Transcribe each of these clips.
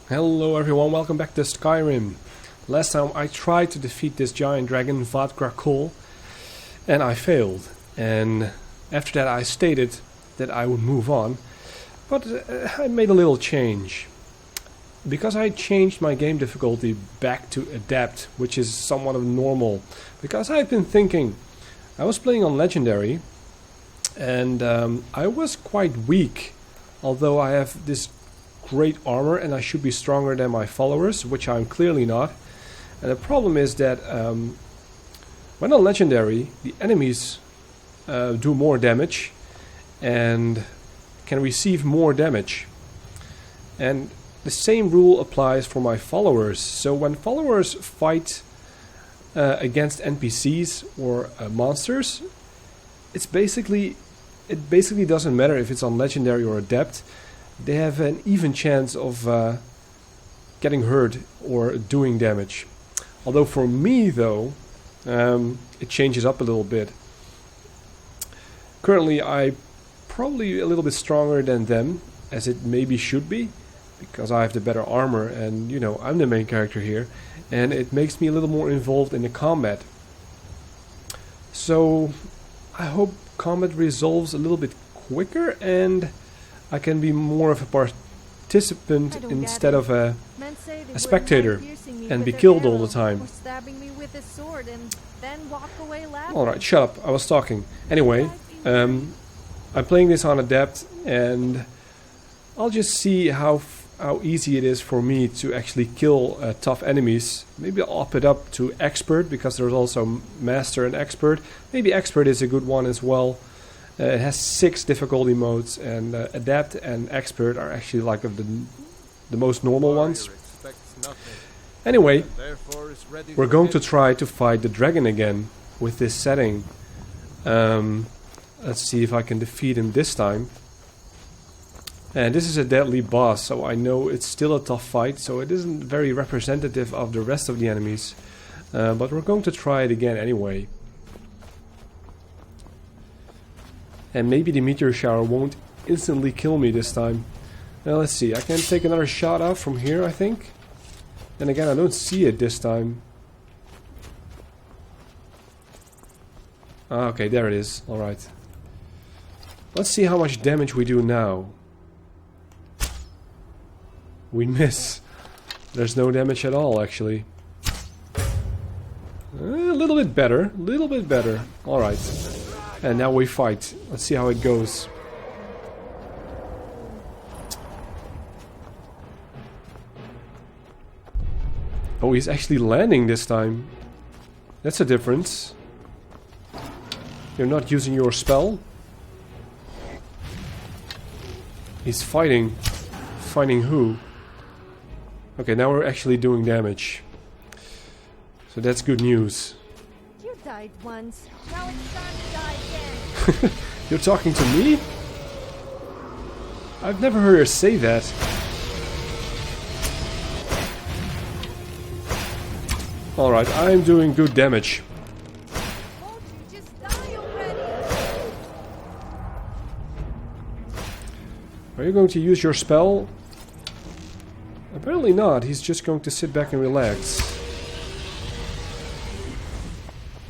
Hello everyone, welcome back to Skyrim. Last time I tried to defeat this giant dragon, walktrough, and I failed. And after that I stated that I would move on, but I made a little change. Because I changed my game difficulty back to adapt, which is somewhat of normal. Because I've been thinking, I was playing on legendary, and I was quite weak. Although I have this great armor and I should be stronger than my followers, which I'm clearly not. And the problem is that when on legendary, the enemies do more damage and can receive more damage. And the same rule applies for my followers. So when followers fight against NPCs or monsters, it basically doesn't matter if it's on legendary or adept. They have an even chance of getting hurt or doing damage. Although for me though, it changes up a little bit. Currently I'm probably a little bit stronger than them, as it maybe should be, because I have the better armor and, you know, I'm the main character here, and it makes me a little more involved in the combat. So I hope combat resolves a little bit quicker and I can be more of a participant instead of a spectator and be killed all the time. Alright, shut up, I was talking. Anyway, I'm playing this on adept and I'll just see how easy it is for me to actually kill tough enemies. Maybe I'll up it up to expert, because there's also master and expert. Maybe expert is a good one as well. It has 6 difficulty modes, and adept and expert are actually like the most normal ones. Anyway, we're going to try to fight the dragon again with this setting. Let's see if I can defeat him this time. And this is a deadly boss, so I know it's still a tough fight, so it isn't very representative of the rest of the enemies. But we're going to try it again anyway. And maybe the meteor shower won't instantly kill me this time. Now let's see, I can take another shot out from here, I think. And again, I don't see it this time. Ah, okay, there it is. Alright. Let's see how much damage we do now. We miss. There's no damage at all, actually. A little bit better. Little bit better. Alright. And now we fight. Let's see how it goes. Oh, he's actually landing this time. That's a difference. You're not using your spell. He's fighting. Fighting who? Okay, now we're actually doing damage. So that's good news. You died once. Now it's time to die again. You're talking to me? I've never heard her say that. Alright, I'm doing good damage. Won't you just die already? Are you going to use your spell? Apparently not, he's just going to sit back and relax.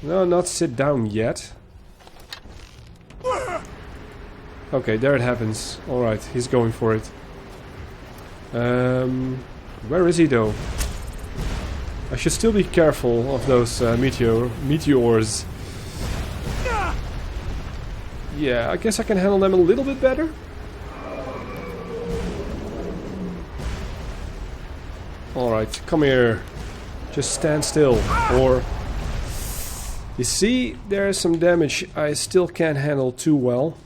No, not sit down yet. Okay, there it happens. Alright, he's going for it. Where is he though? I should still be careful of those meteors. Yeah, I guess I can handle them a little bit better. Alright, come here. Just stand still. Or... You see, there's some damage I still can't handle too well.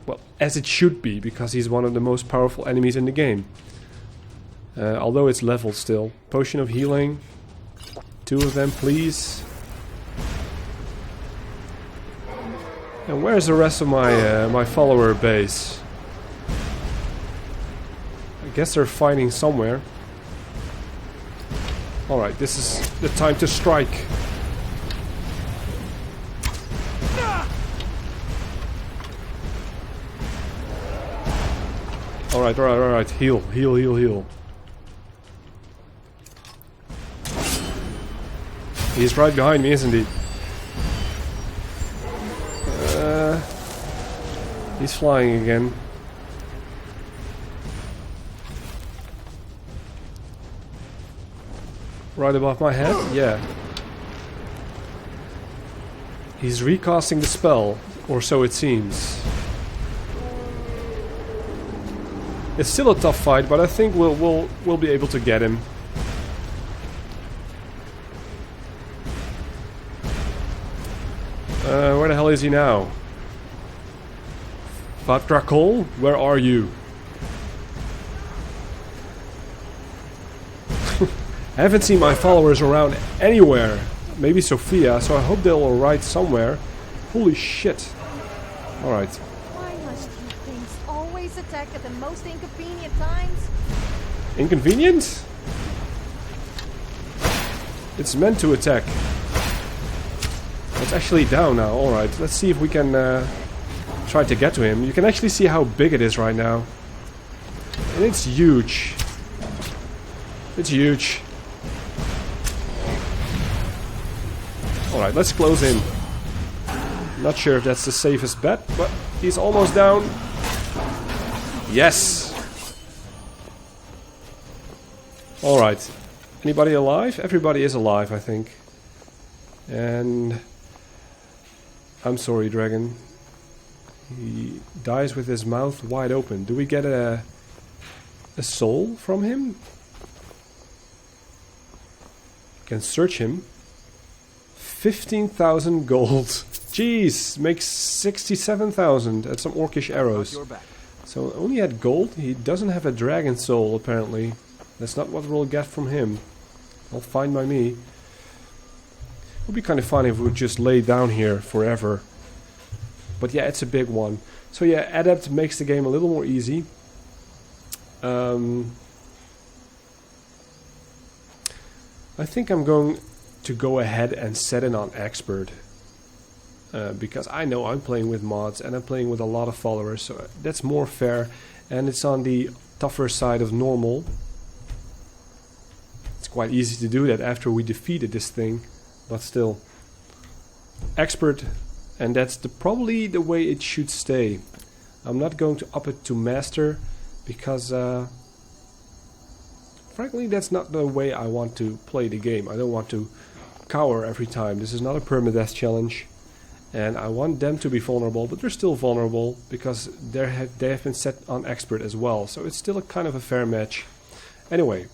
Well, as it should be, because he's one of the most powerful enemies in the game. Although it's leveled still. Potion of healing. 2 of them, please. And where's the rest of my my follower base? I guess they're fighting somewhere. Alright, this is the time to strike. Alright, alright, alright. Heal, heal, heal, heal. He's right behind me, isn't he? He's flying again. Right above my head? Yeah. He's recasting the spell, or so it seems. It's still a tough fight, but I think we'll be able to get him. Where the hell is he now? Vatrakol, where are you? I haven't seen my followers around anywhere. Maybe Sophia, so I hope they'll arrive somewhere. Holy shit. Alright. Why must you things always attack at the most inconvenient times? Inconvenient? It's meant to attack. It's actually down now. Alright, let's see if we can try to get to him. You can actually see how big it is right now. And it's huge. It's huge. Alright, let's close in. Not sure if that's the safest bet, but he's almost down. Yes! Alright. Anybody alive? Everybody is alive, I think. And... I'm sorry, dragon. He dies with his mouth wide open. Do we get a soul from him? Can search him. 15,000 gold. Jeez, makes 67,000 at some orcish arrows. So only had gold. He doesn't have a dragon soul apparently. That's not what we'll get from him. Well, fine by me. It would be kind of fun if we would just lay down here forever. But yeah, it's a big one. So yeah, Adept makes the game a little more easy. I think I'm going to go ahead and set it on Expert. Because I know I'm playing with mods and I'm playing with a lot of followers. So that's more fair. And it's on the tougher side of normal. It's quite easy to do that after we defeated this thing. But still. Expert. And that's probably the way it should stay. I'm not going to up it to Master. Because... frankly, that's not the way I want to play the game. I don't want to cower every time. This is not a permadeath challenge. And I want them to be vulnerable, but they're still vulnerable because they have been set on Expert as well. So it's still a kind of a fair match. Anyway,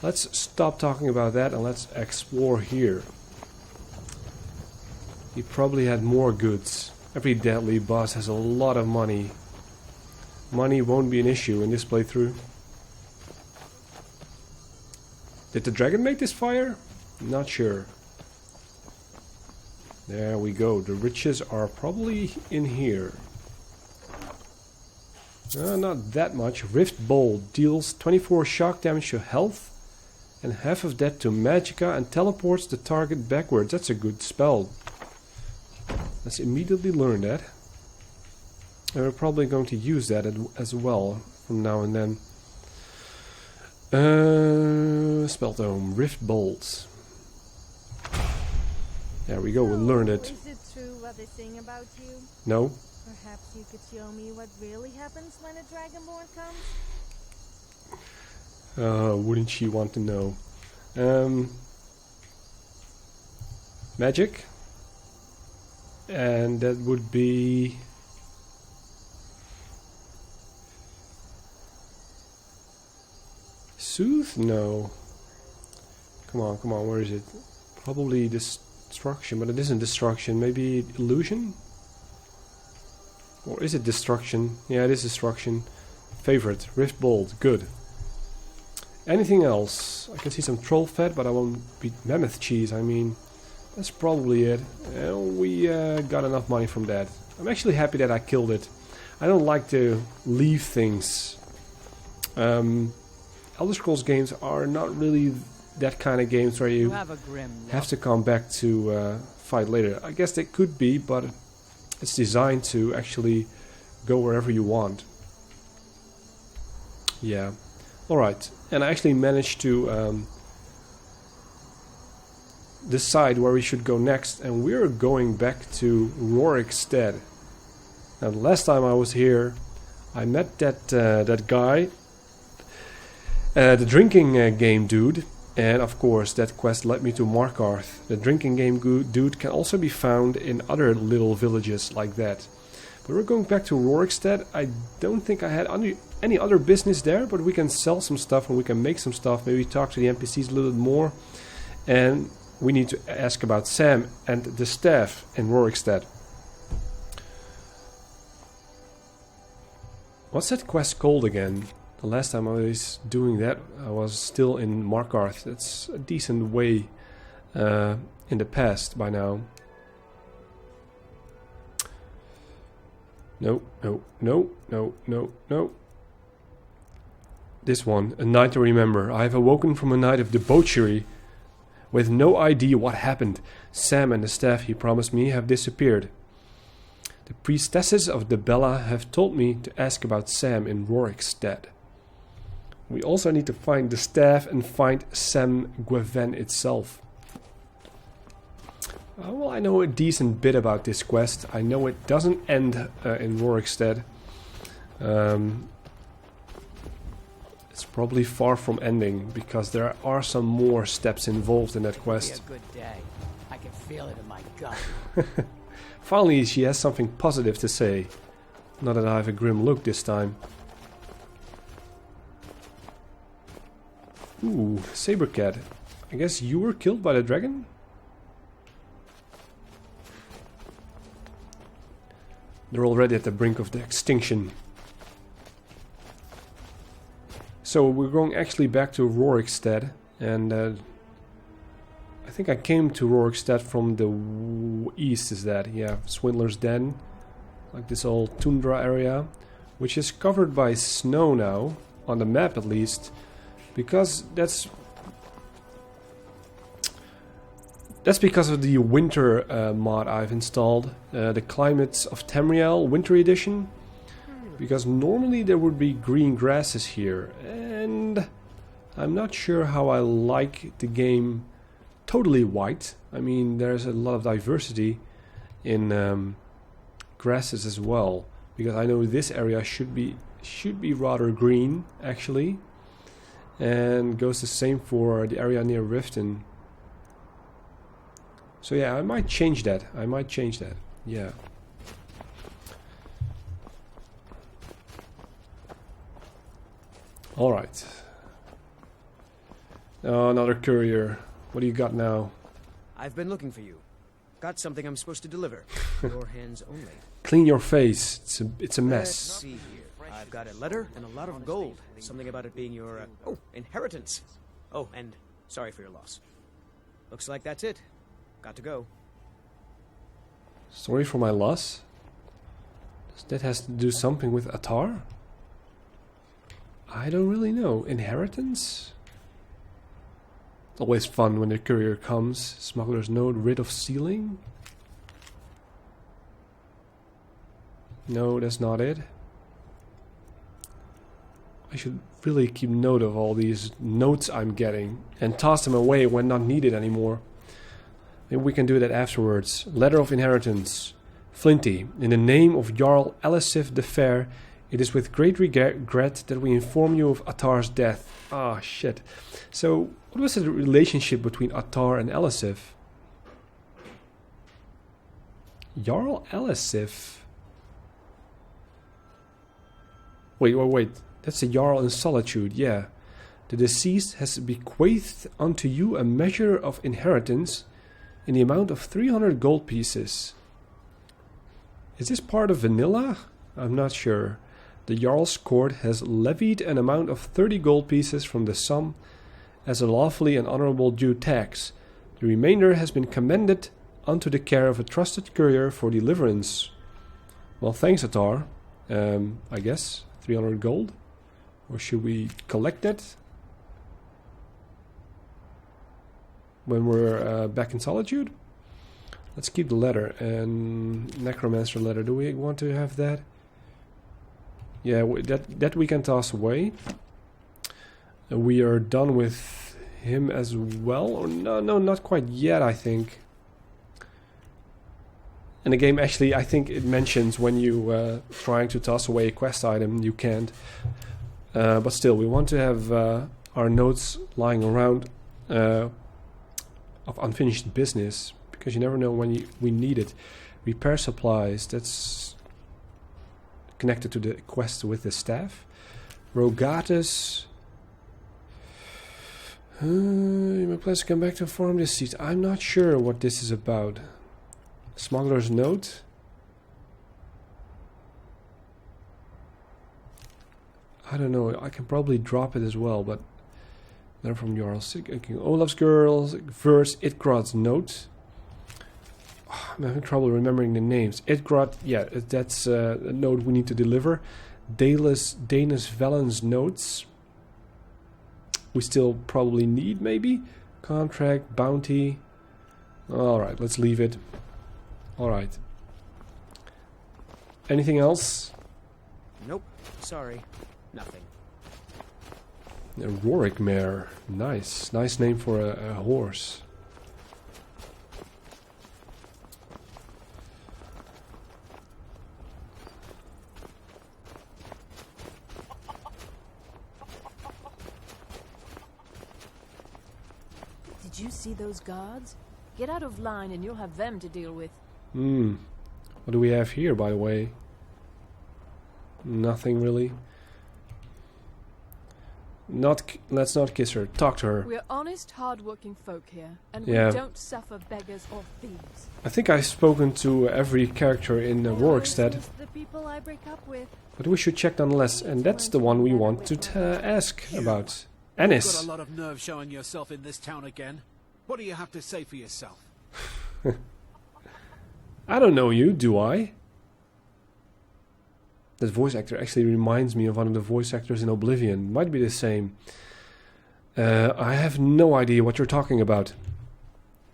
let's stop talking about that and let's explore here. He probably had more goods. Every deadly boss has a lot of money. Money won't be an issue in this playthrough. Did the dragon make this fire? Not sure. There we go. The riches are probably in here. Not that much. Rift Bolt deals 24 shock damage to health and half of that to magicka and teleports the target backwards. That's a good spell. Let's immediately learn that. And we're probably going to use that as well from now and then. Spell tome, Rift Bolt. There we go, we learned it. Is it true what they sing about you? No. Perhaps you could show me what really happens when a Dragonborn comes? Wouldn't she want to know? Magic. And that would be... Soothe? No. Come on, where is it? Probably destruction, but it isn't destruction. Maybe illusion? Or is it destruction? Yeah, it is destruction. Favorite, Rift Bolt, good. Anything else? I can see some troll fat, but I won't beat mammoth cheese. I mean, that's probably it. We got enough money from that. I'm actually happy that I killed it. I don't like to leave things. Elder Scrolls games are not really that kind of games where you have to come back to fight later. I guess they could be, but it's designed to actually go wherever you want. Yeah. Alright. And I actually managed to decide where we should go next. And we're going back to Rorikstead. Now, the last time I was here, I met that guy, the drinking game dude. And of course, that quest led me to Markarth. The drinking game dude can also be found in other little villages like that. But we're going back to Rorikstead. I don't think I had any other business there, but we can sell some stuff and we can make some stuff. Maybe talk to the NPCs a little bit more. And we need to ask about Sam and the staff in Rorikstead. What's that quest called again? The last time I was doing that, I was still in Markarth. It's a decent way in the past by now. No. This one, a night to remember. I have awoken from a night of debauchery with no idea what happened. Sam and the staff he promised me have disappeared. The priestesses of the Bella have told me to ask about Sam in Rorikstead. We also need to find the staff and find Sam Gweven itself. Well, I know a decent bit about this quest. I know it doesn't end in Rorikstead. It's probably far from ending because there are some more steps involved in that quest. It'll be a good day. I can feel it in my gut. Finally, she has something positive to say. Not that I have a grim look this time. Ooh, Sabercat. I guess you were killed by the dragon? They're already at the brink of the extinction. So we're going actually back to Rorikstead. And I think I came to Rorikstead from the east, is that? Yeah, Swindler's Den. Like this old tundra area. Which is covered by snow now. On the map at least. Because that's because of the winter mod I've installed, the Climates of Tamriel Winter Edition. Because normally there would be green grasses here, and I'm not sure how I like the game totally white. I mean, there's a lot of diversity in grasses as well. Because I know this area should be rather green actually. And goes the same for the area near Riften. So yeah, I might change that. Yeah. Alright. Oh, another courier. What do you got now? I've been looking for you. Got something I'm supposed to deliver. Your hands only. Clean your face. It's a mess. Let's see here. I've got a letter and a lot of gold. Something about it being your, inheritance. Oh, and sorry for your loss. Looks like that's it. Got to go. Sorry for my loss? That has to do something with Attar? I don't really know. Inheritance? It's always fun when the courier comes. Smuggler's note, writ of sealing? No, that's not it. I should really keep note of all these notes I'm getting and toss them away when not needed anymore. Maybe we can do that afterwards. Letter of inheritance. Flinti, in the name of Jarl Elisif the Fair, it is with great regret that we inform you of Attar's death. Ah, shit. So, what was the relationship between Attar and Elisif? Jarl Elisif? Wait. That's a Jarl in Solitude, yeah. The deceased has bequeathed unto you a measure of inheritance in the amount of 300 gold pieces. Is this part of vanilla? I'm not sure. The Jarl's court has levied an amount of 30 gold pieces from the sum as a lawfully and honorable due tax. The remainder has been commended unto the care of a trusted courier for deliverance. Well, thanks, Attar. I guess 300 gold. Or should we collect that when we're back in Solitude? Let's keep the letter. And Necromancer letter. Do we want to have that? Yeah, that we can toss away. we are done with him as well. Or no, not quite yet, I think. And the game actually, I think it mentions when you trying to toss away a quest item, you can't. But still, we want to have our notes lying around of unfinished business, because you never know when we need it. Repair supplies, that's connected to the quest with the staff. Rogatus. You may please come back to inform this seat. I'm not sure what this is about. Smuggler's note. I don't know. I can probably drop it as well, but learn from Jarl. Olaf's girls verse Itgrod's note. Oh, I'm having trouble remembering the names. Itgrod, yeah, that's a note we need to deliver. Danis Valen's notes. We still probably need, maybe? Contract, bounty. Alright, let's leave it. Alright. Anything else? Nope. Sorry. Nothing. A Rorik mare. Nice. Nice name for a horse. Did you see those guards? Get out of line and you'll have them to deal with. What do we have here, by the way? Nothing really. Let's not kiss her. Talk to her. We're honest, hard-working folk here, and Yeah. we don't suffer beggars or thieves. I think I've spoken to every character in Rorikstead, This is the people I break up with. but we should check nonetheless, and that's the one we want to ask about. You've got Ennis. a lot of nerve showing yourself in this town again. What do you have to say for yourself? I don't know you, do I? That voice actor actually reminds me of one of the voice actors in Oblivion. Might be the same. I have no idea what you're talking about.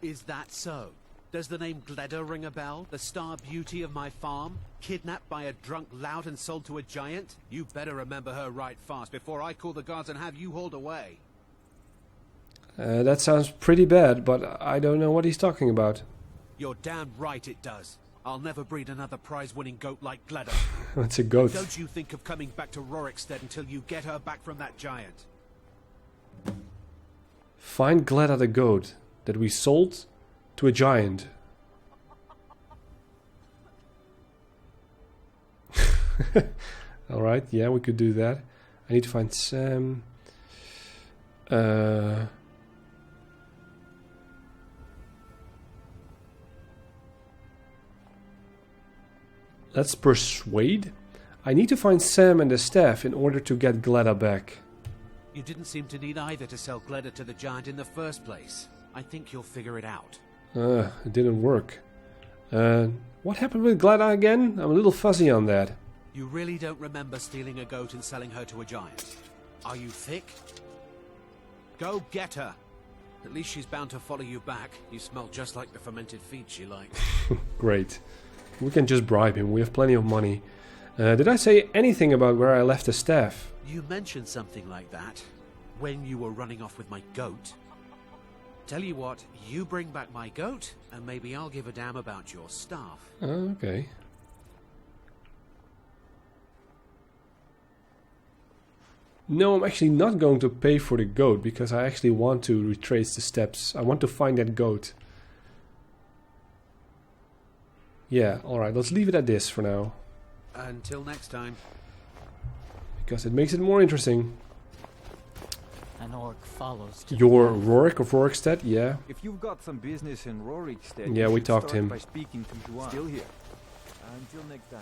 Is that so? Does the name Gleda ring a bell? The star beauty of my farm? Kidnapped by a drunk lout and sold to a giant? You better remember her right fast before I call the guards and have you hauled away. That sounds pretty bad, but I don't know what he's talking about. You're damn right it does. I'll never breed another prize-winning goat like Gleda. That's a goat. Don't you think of coming back to Rorikstead until you get her back from that giant. Find Gleda the goat that we sold to a giant. Alright, yeah, we could do that. I need to find Sam. Let's persuade. I need to find Sam and the staff in order to get Gleda back. You didn't seem to need either to sell Gleda to the giant in the first place. I think you'll figure it out. It didn't work. What happened with Gleda again? I'm a little fuzzy on that. You really don't remember stealing a goat and selling her to a giant? Are you thick? Go get her. At least she's bound to follow you back. You smell just like the fermented feed she likes. Great. We can just bribe him. We have plenty of money. Did I say anything about where I left the staff? You mentioned something like that when you were running off with my goat. Tell you what, you bring back my goat, and maybe I'll give a damn about your staff. Okay. No, I'm actually not going to pay for the goat, because I actually want to retrace the steps. I want to find that goat. Yeah, alright, let's leave it at this for now. Until next time. Because it makes it more interesting. An orc follows. To Your Rorik of Rorikstead, yeah. If you've got some business in Rorikstead, Yeah, you we should talked to start him. by speaking to Juan. Still here. Until next time.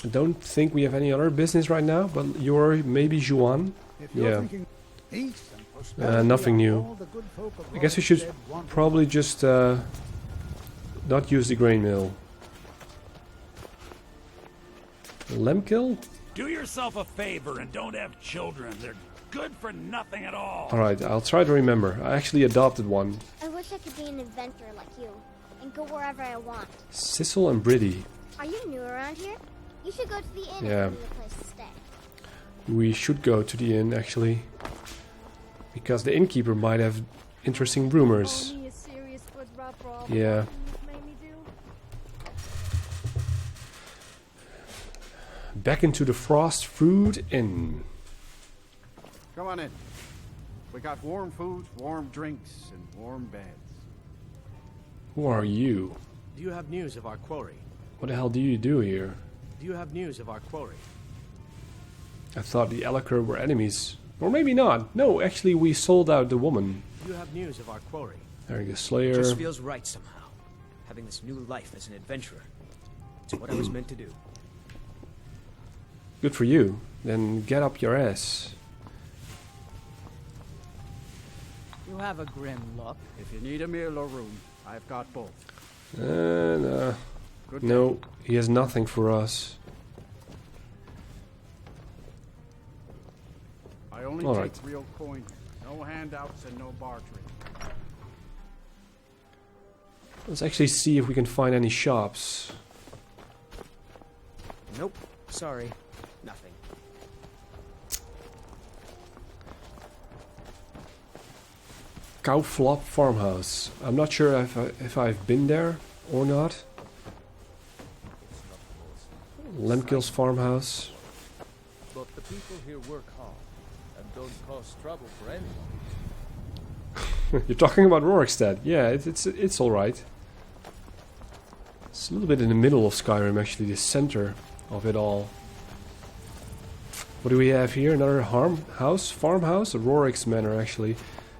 I don't think we have any other business right now, but you're maybe Juan. Yeah. Nothing new. I guess we should probably just not use the grain mill. Lemkill? Do yourself a favor and don't have children. They're good for nothing at all. Alright, I'll try to remember. I actually adopted one. I wish I could be an inventor like you and go wherever I want. Sissel and Briddy. Are you new around here? You should go to the inn Yeah. and find a place to stay. We should go to the inn, actually. Because the innkeeper might have interesting rumors. Call me a serious foot rub for all Yeah. the you've made me do. Back into the Frost Food Inn. Come on in. We got warm food, warm drinks, and warm beds. Who are you? Do you have news of our quarry? What the hell do you do here? Do you have news of our quarry? I thought the Elacre were enemies. Or maybe not. No, actually we sold out the woman. Do you have news of our quarry? There you go, It Slayer. just feels right somehow. Having this new life as an adventurer. It's what I was meant to do. Good for you. Then get up your ass. You have a grim look. If you need a meal or room, I've got both. No. Good No, he has nothing for us. I only All take right. real coin. No handouts and no bartering. Let's actually see if we can find any shops. Nope. Sorry. Nothing. Cowflop Farmhouse. I'm not sure if I've been there or not. Lemkil's Farmhouse. But the people here work hard and don't cause trouble for anyone. You're talking about Rorikstead. Yeah, it's all right. It's a little bit in the middle of Skyrim, actually, the center of it all. What do we have here? Another farmhouse? A Rorik's Manor, actually.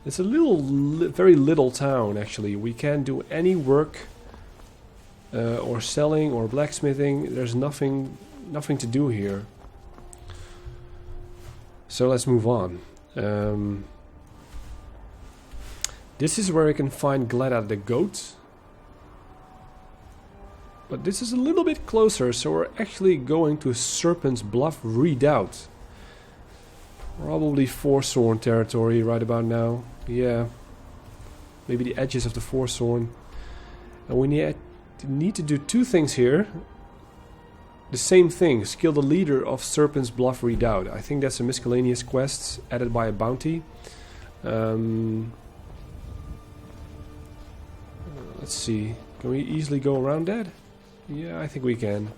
It's a very little town, actually. We can't do any work or selling or blacksmithing. There's nothing to do here. So let's move on. This is where I can find Gleda the goat. But this is a little bit closer, so we're actually going to Serpent's Bluff Redoubt. Probably Forsworn territory right about now. Yeah. Maybe the edges of the Forsworn. And we need to do two things here. The same thing, skill the leader of Serpent's Bluff Redoubt. I think that's a miscellaneous quest added by a bounty. Let's see. Can we easily go around that? Yeah, I think we can.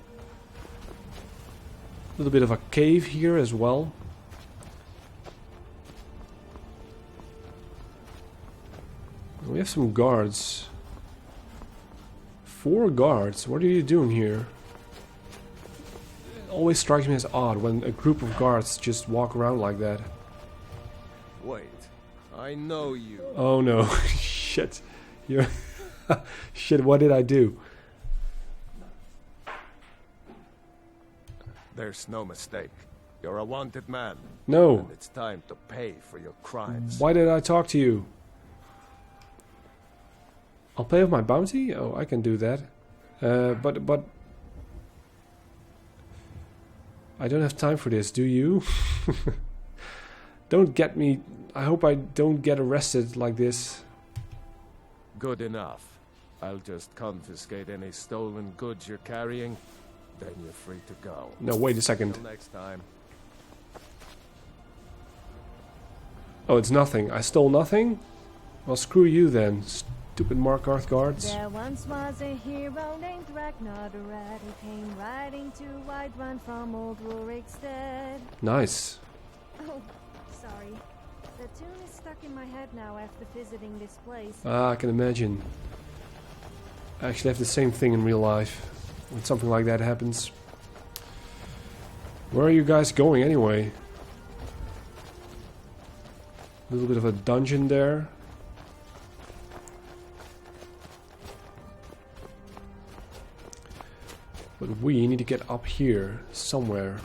A little bit of a cave here as well. We have some guards. 4 guards. What are you doing here? It always strikes me as odd when a group of guards just walk around like that. Wait, I know you. Oh no. Shit. You're shit, what did I do? There's no mistake. You're a wanted man. No. And it's time to pay for your crimes. Why did I talk to you? I'll pay off my bounty? Oh, I can do that. But I don't have time for this, do you? Don't get me... I hope I don't get arrested like this. Good enough. I'll just confiscate any stolen goods you're carrying. Then you're free to go. No, wait a second. Till next time. Oh, it's nothing. I stole nothing? Well, screw you then, stupid Markarth guards. There once was a hero named Ragnar the Rat who came riding to Whiterun from old Rorikstead. Nice. Oh, sorry. The tune is stuck in my head now after visiting this place. Ah, I can imagine. I actually have the same thing in real life. When something like that happens. Where are you guys going anyway? A little bit of a dungeon there. But we need to get up here somewhere.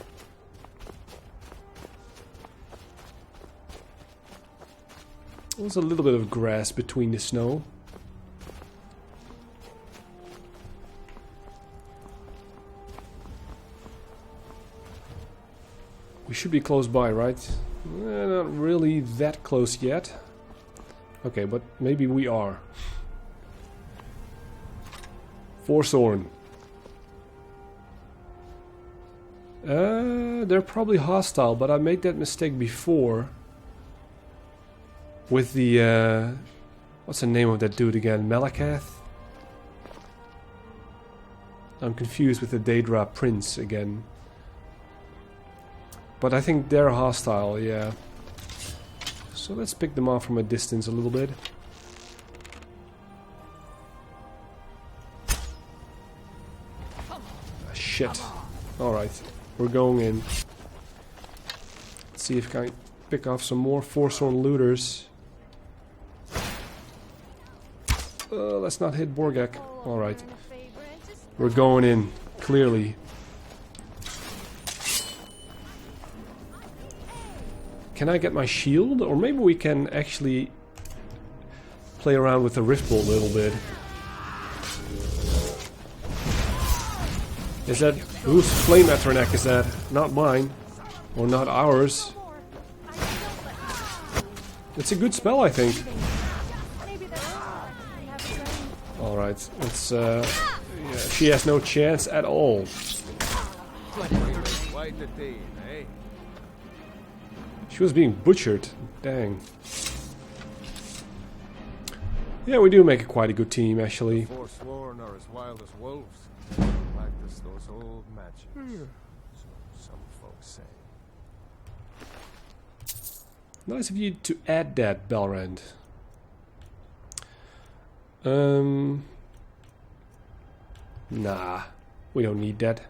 There's a little bit of grass between the snow. We should be close by, right? Not really that close yet. Okay, but maybe we are. Forsworn. They're probably hostile, but I made that mistake before. with the what's the name of that dude again? Malakath? I'm confused with the Daedra Prince again. But I think they're hostile, yeah. So let's pick them off from a distance a little bit. Shit. Alright, we're going in. Let's see if I can pick off some more Forsworn looters. Let's not hit Borgak. Alright. We're going in, clearly. Can I get my shield? Or maybe we can actually play around with the Rift Bolt a little bit. Is that... whose flame Atranek is that? Not mine. Or not ours. It's a good spell, I think. Alright, it's yeah, she has no chance at all. She was being butchered. Dang. Yeah, we do make quite a good team, actually. Forsworn are as wild as wolves. Practice those old magics. So some folks say. Nice of you to add that, Balrand. Nah, we don't need that.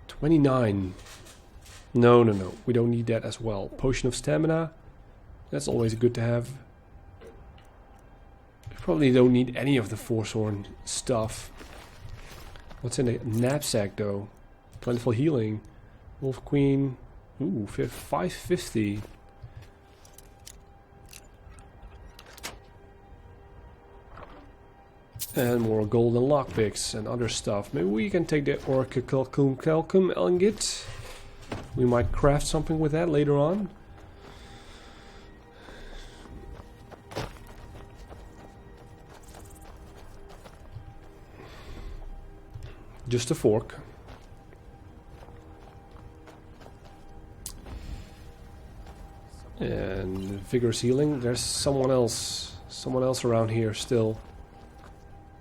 29. No, we don't need that as well. Potion of Stamina, that's always good to have. We probably don't need any of the Forsworn stuff. What's in the knapsack though? Plentiful healing. Wolf Queen. Ooh, 550. And more golden lockpicks and other stuff. Maybe we can take the Orichalcum Ingot. We might craft something with that later on. Just a fork. And vigorous healing. There's someone else around here still.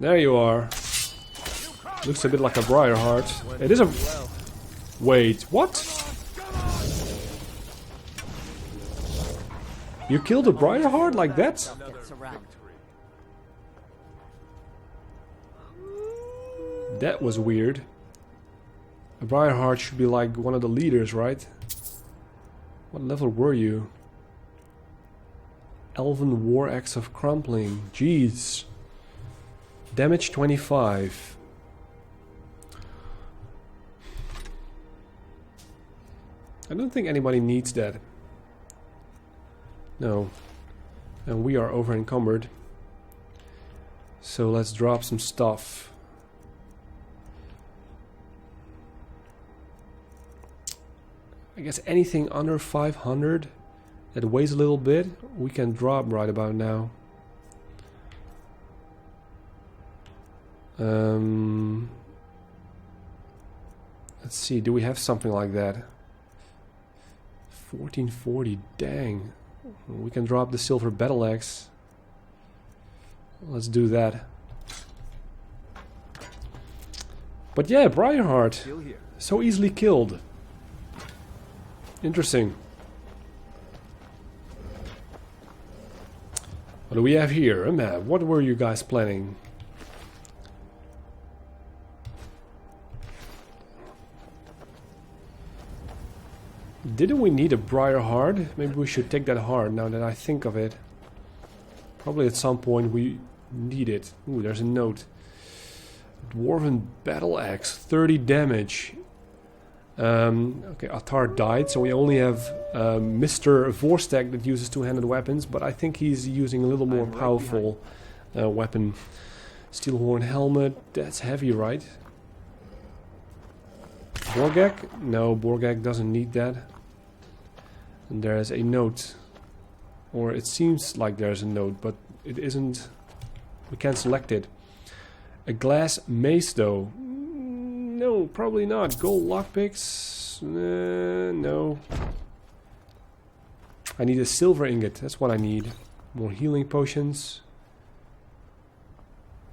There you are. Looks a bit like a Briarheart. It is a... Wait, what? You killed a Briarheart like that? That was weird. A Briarheart should be like one of the leaders, right? What level were you? Elven War Axe of Crumpling. Jeez. Damage 25. I don't think anybody needs that. No. And we are over encumbered. So let's drop some stuff. I guess anything under 500 that weighs a little bit, we can drop right about now. Let's see, do we have something like that? 1440, dang. We can drop the silver battle axe. Let's do that. But yeah, Briarheart. So easily killed. Interesting. What do we have here? A map. What were you guys planning? Didn't we need a Briarheart? Maybe we should take that heart now that I think of it. Probably at some point we need it. Ooh, there's a note. Dwarven Battle Axe, 30 damage. Okay, Attar died, so we only have Mr. Vorstag that uses two-handed weapons, but I think he's using a little more powerful weapon. Steelhorn Helmet, that's heavy, right? Borgak? No, Borgak doesn't need that. And there's a note. Or it seems like there's a note, but it isn't. We can't select it. A glass mace though. No, probably not. Gold lockpicks? No. I need a silver ingot. That's what I need. More healing potions.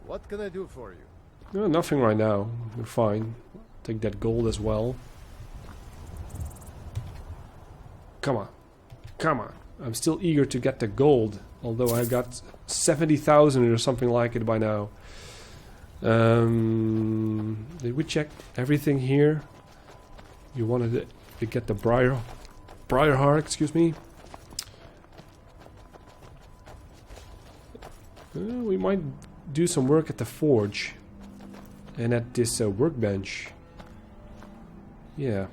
What can I do for you? No, nothing right now. We're fine. Take that gold as well. Come on. Come on. I'm still eager to get the gold. Although I got 70,000 or something like it by now. Did we check everything here? You wanted to get the briar heart, excuse me. We might do some work at the forge and at this workbench. Yeah.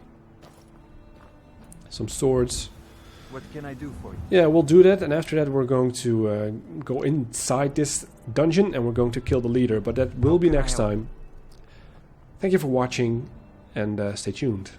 Some swords. What can I do for you? Yeah, we'll do that, and after that we're going to go inside this dungeon and we're going to kill the leader, but that will be next time. Thank you for watching, and stay tuned.